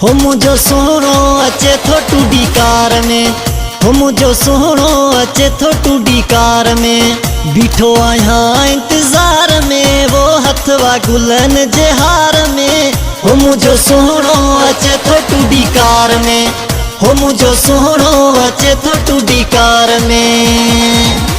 हो मुझो सोहणो अचे थो टूडी कार में, हो मुझो सोहणो अचे थो टूडी कार में। बीठो आहियां इंतजार में वो हथवा गुलन जे हार में। हो मुझो सोहणो अचे थो टूडी कार में, हो मुझो सोहणो अचे थो टूडी कार में।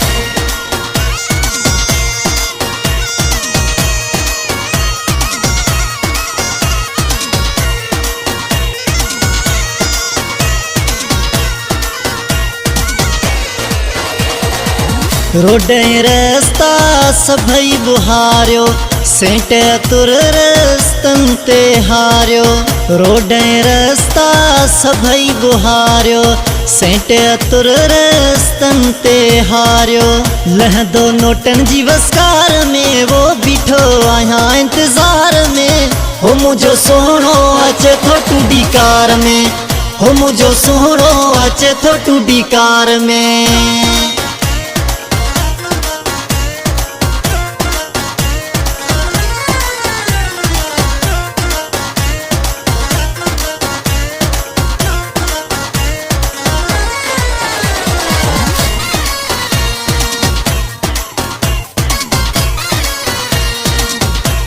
रोड रस्ता सभई बुहारियो, सेंट तुर रस्तन ते हारियो। रोड रस्ता सभई बुहारियो, सेंट तुर रस्तन ते हारियो। लहंदो नोटन जी वसकार में वो बीठो आहियां इंतजार में। हो मुझो सोहणो अचे थो टूडी कार में, हो मुझो सोहणो अचे थो टूडी कार में।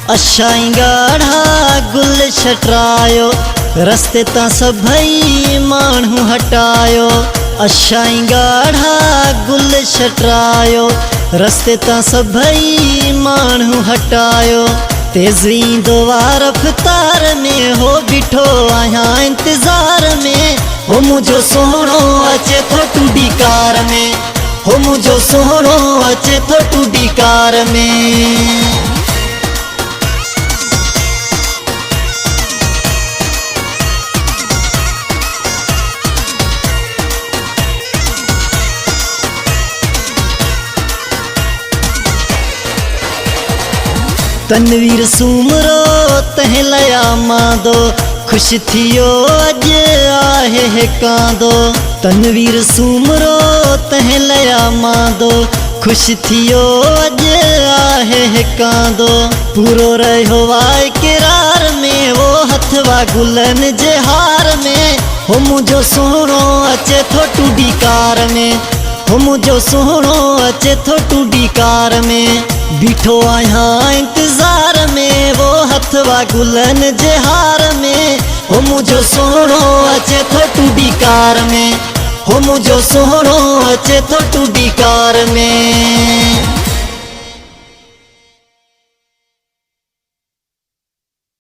अशाई गाढ़ा गुल छटरायो, रस्ते ता सभई माण्हू हटायो। अशाई गाढ़ा गुल छटरायो, रस्ते ता सभई माण्हू हटायो। तेज़ी दो रफ्तार में हो बीठो आहियां इंतजार में। हो मुझो सोहणो अचे थो टूडी कार में, हो मुझो सोहणो अचे थो टूडी कार में। तनवीर सूमरो तह लया मांदो, खुश थियो अज आहे है कांदो। तनवीर सूमरो तह लया मांदो, खुश थियो अज आहे है कांदो। पूरो रहो वाए किरार में वो हथवा गुलन जे हार में। हो मुझो सोहणो अचे थो टूडी कार में, हो मुझो सोहणो अचे थो टूडी कार में। बीठो आहियां इंतजार में वो हथवा गुलन जे हार में। हो मुझो सोहणो अचे थो टूडी कार में, हो मुझो सोहणो अचे थो टूडी कार में।